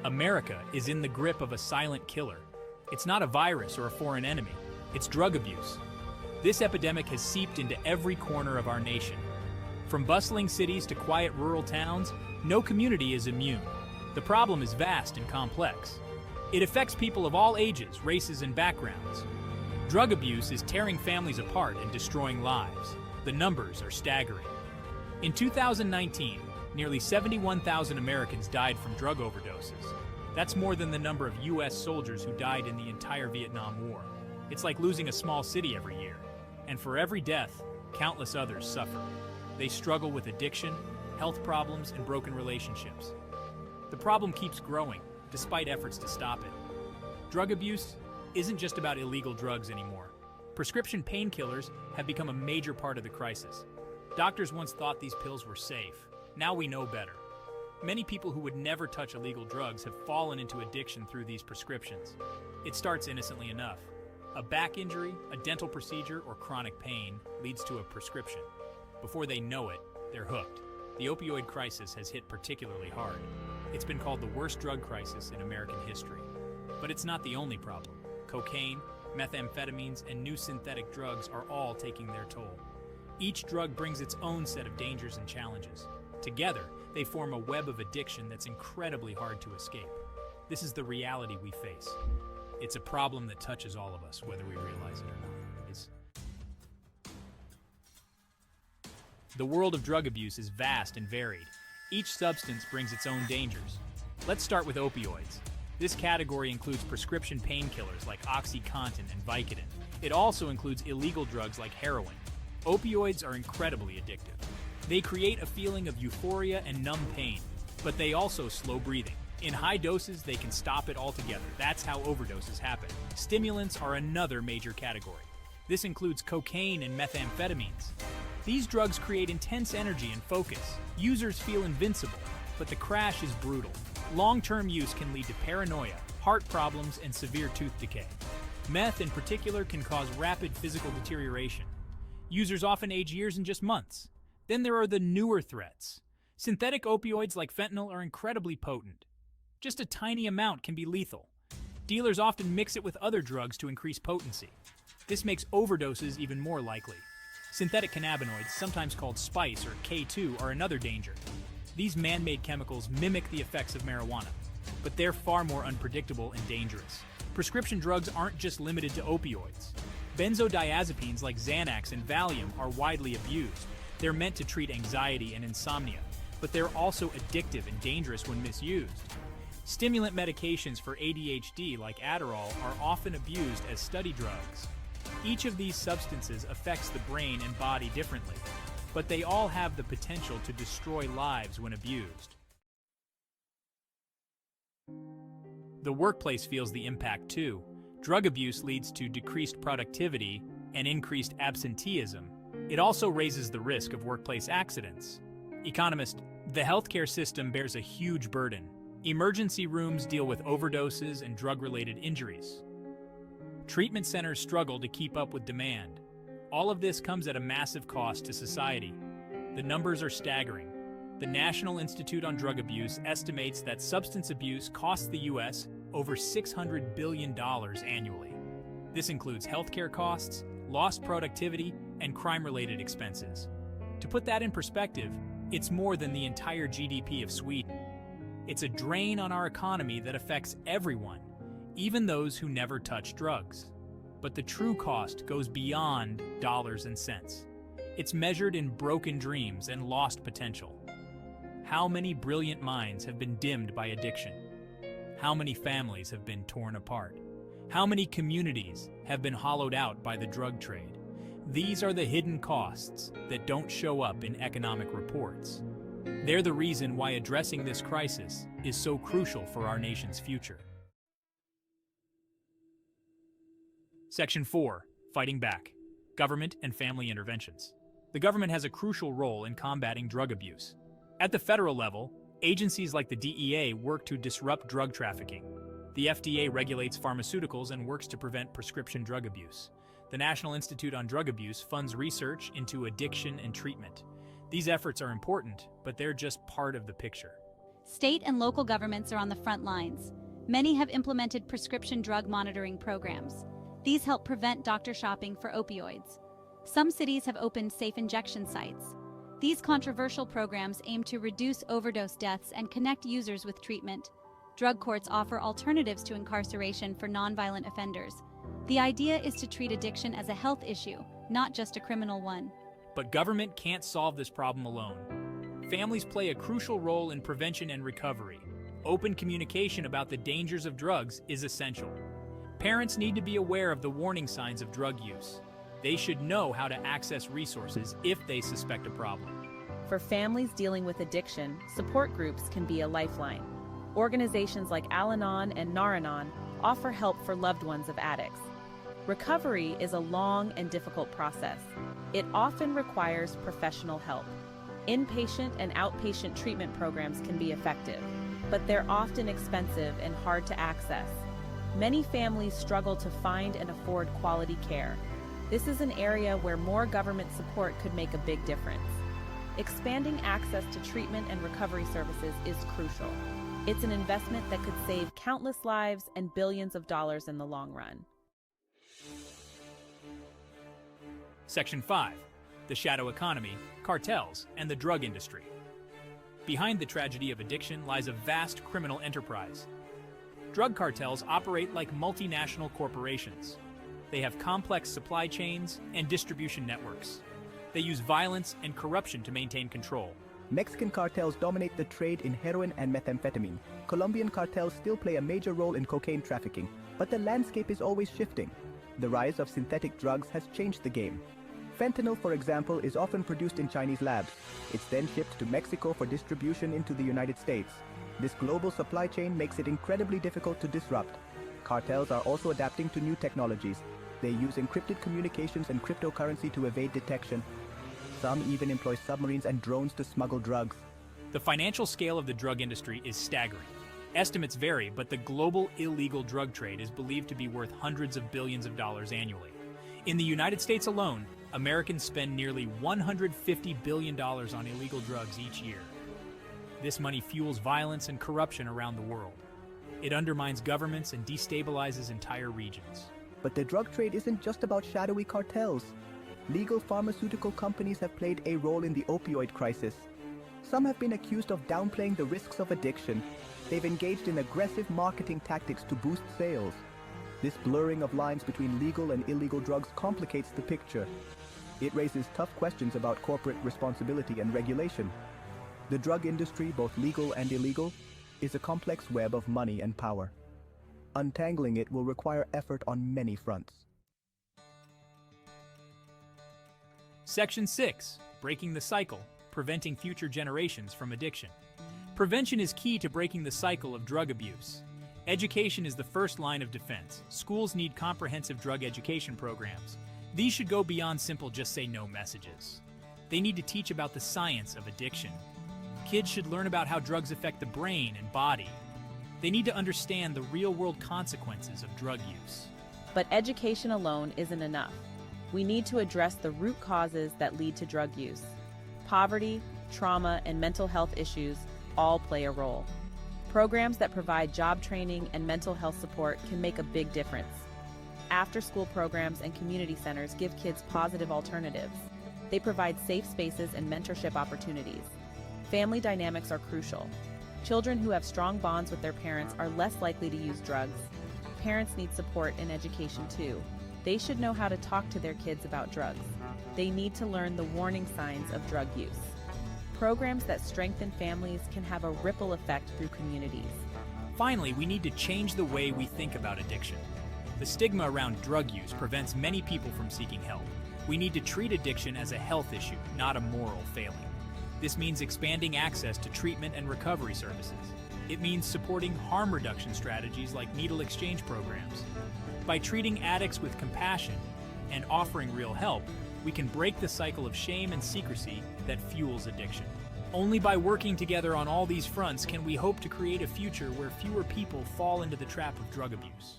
America is in the grip of a silent killer. It's not a virus or a foreign enemy, it's drug abuse. This epidemic has seeped into every corner of our nation. From bustling cities to quiet rural towns, no community is immune. The problem is vast and complex. It affects people of all ages, races, and backgrounds. Drug abuse is tearing families apart and destroying lives. The numbers are staggering. In 2019, nearly 71,000 Americans died from drug overdoses. That's more than the number of U.S. soldiers who died in the entire Vietnam War. It's like losing a small city every year. And for every death, countless others suffer. They struggle with addiction, health problems, and broken relationships. The problem keeps growing, despite efforts to stop it. Drug abuse isn't just about illegal drugs anymore. Prescription painkillers have become a major part of the crisis. Doctors once thought these pills were safe. Now we know better. Many people who would never touch illegal drugs have fallen into addiction through these prescriptions. It starts innocently enough. A back injury, a dental procedure, or chronic pain leads to a prescription. Before they know it, they're hooked. The opioid crisis has hit particularly hard. It's been called the worst drug crisis in American history. But it's not the only problem. Cocaine, methamphetamines, and new synthetic drugs are all taking their toll. Each drug brings its own set of dangers and challenges. Together, they form a web of addiction that's incredibly hard to escape. This is the reality we face. It's a problem that touches all of us, whether we realize it or not. The world of drug abuse is vast and varied. Each substance brings its own dangers. Let's start with opioids. This category includes prescription painkillers like OxyContin and Vicodin. It also includes illegal drugs like heroin. Opioids are incredibly addictive. They create a feeling of euphoria and numb pain, but they also slow breathing. In high doses, they can stop it altogether. That's how overdoses happen. Stimulants are another major category. This includes cocaine and methamphetamines. These drugs create intense energy and focus. Users feel invincible, but the crash is brutal. Long-term use can lead to paranoia, heart problems, and severe tooth decay. Meth, in particular, can cause rapid physical deterioration. Users often age years in just months. Then there are the newer threats. Synthetic opioids like fentanyl are incredibly potent. Just a tiny amount can be lethal. Dealers often mix it with other drugs to increase potency. This makes overdoses even more likely. Synthetic cannabinoids, sometimes called spice or K2, are another danger. These man-made chemicals mimic the effects of marijuana, but they're far more unpredictable and dangerous. Prescription drugs aren't just limited to opioids. Benzodiazepines like Xanax and Valium are widely abused. They're meant to treat anxiety and insomnia, but they're also addictive and dangerous when misused. Stimulant medications for ADHD like Adderall are often abused as study drugs. Each of these substances affects the brain and body differently, but they all have the potential to destroy lives when abused. The workplace feels the impact too. Drug abuse leads to decreased productivity and increased absenteeism. It also raises the risk of workplace accidents. Economist, the healthcare system bears a huge burden. Emergency rooms deal with overdoses and drug-related injuries. Treatment centers struggle to keep up with demand. All of this comes at a massive cost to society. The numbers are staggering. The National Institute on Drug Abuse estimates that substance abuse costs the U.S. over $600 billion annually. This includes healthcare costs, lost productivity, and crime-related expenses. To put that in perspective, it's more than the entire GDP of Sweden. It's a drain on our economy that affects everyone, even those who never touch drugs. But the true cost goes beyond dollars and cents. It's measured in broken dreams and lost potential. How many brilliant minds have been dimmed by addiction? How many families have been torn apart? How many communities have been hollowed out by the drug trade? These are the hidden costs that don't show up in economic reports. They're the reason why addressing this crisis is so crucial for our nation's future. Section 4. Fighting Back. Government and Family Interventions. The government has a crucial role in combating drug abuse. At the federal level, agencies like the DEA work to disrupt drug trafficking. The FDA regulates pharmaceuticals and works to prevent prescription drug abuse. The National Institute on Drug Abuse funds research into addiction and treatment. These efforts are important, but they're just part of the picture. State and local governments are on the front lines. Many have implemented prescription drug monitoring programs. These help prevent doctor shopping for opioids. Some cities have opened safe injection sites. These controversial programs aim to reduce overdose deaths and connect users with treatment. Drug courts offer alternatives to incarceration for nonviolent offenders. The idea is to treat addiction as a health issue, not just a criminal one. But government can't solve this problem alone. Families play a crucial role in prevention and recovery. Open communication about the dangers of drugs is essential. Parents need to be aware of the warning signs of drug use. They should know how to access resources if they suspect a problem. For families dealing with addiction, support groups can be a lifeline. Organizations like Al-Anon and Nar-Anon offer help for loved ones of addicts. Recovery is a long and difficult process. It often requires professional help. Inpatient and outpatient treatment programs can be effective, but they're often expensive and hard to access. Many families struggle to find and afford quality care. This is an area where more government support could make a big difference. Expanding access to treatment and recovery services is crucial. It's an investment that could save countless lives and billions of dollars in the long run. Section 5. The shadow economy, cartels, and the drug industry. Behind the tragedy of addiction lies a vast criminal enterprise. Drug cartels operate like multinational corporations. They have complex supply chains and distribution networks. They use violence and corruption to maintain control. Mexican cartels dominate the trade in heroin and methamphetamine. Colombian cartels still play a major role in cocaine trafficking, but the landscape is always shifting. The rise of synthetic drugs has changed the game. Fentanyl, for example, is often produced in Chinese labs. It's then shipped to Mexico for distribution into the United States. This global supply chain makes it incredibly difficult to disrupt. Cartels are also adapting to new technologies. They use encrypted communications and cryptocurrency to evade detection. Some even employ submarines and drones to smuggle drugs. The financial scale of the drug industry is staggering. Estimates vary, but the global illegal drug trade is believed to be worth hundreds of billions of dollars annually. In the United States alone, Americans spend nearly $150 billion on illegal drugs each year. This money fuels violence and corruption around the world. It undermines governments and destabilizes entire regions. But the drug trade isn't just about shadowy cartels. Legal pharmaceutical companies have played a role in the opioid crisis. Some have been accused of downplaying the risks of addiction. They've engaged in aggressive marketing tactics to boost sales. This blurring of lines between legal and illegal drugs complicates the picture. It raises tough questions about corporate responsibility and regulation. The drug industry, both legal and illegal, is a complex web of money and power. Untangling it will require effort on many fronts. Section 6. Breaking the cycle, preventing future generations from addiction. Prevention is key to breaking the cycle of drug abuse. Education is the first line of defense. Schools need comprehensive drug education programs. These should go beyond simple just say no messages. They need to teach about the science of addiction. Kids should learn about how drugs affect the brain and body. They need to understand the real-world consequences of drug use. But education alone isn't enough. We need to address the root causes that lead to drug use. Poverty, trauma, and mental health issues all play a role. Programs that provide job training and mental health support can make a big difference. After-school programs and community centers give kids positive alternatives. They provide safe spaces and mentorship opportunities. Family dynamics are crucial. Children who have strong bonds with their parents are less likely to use drugs. Parents need support in education too. They should know how to talk to their kids about drugs. They need to learn the warning signs of drug use. Programs that strengthen families can have a ripple effect through communities. Finally, we need to change the way we think about addiction. The stigma around drug use prevents many people from seeking help. We need to treat addiction as a health issue, not a moral failing. This means expanding access to treatment and recovery services. It means supporting harm reduction strategies like needle exchange programs. By treating addicts with compassion and offering real help, we can break the cycle of shame and secrecy that fuels addiction. Only by working together on all these fronts can we hope to create a future where fewer people fall into the trap of drug abuse.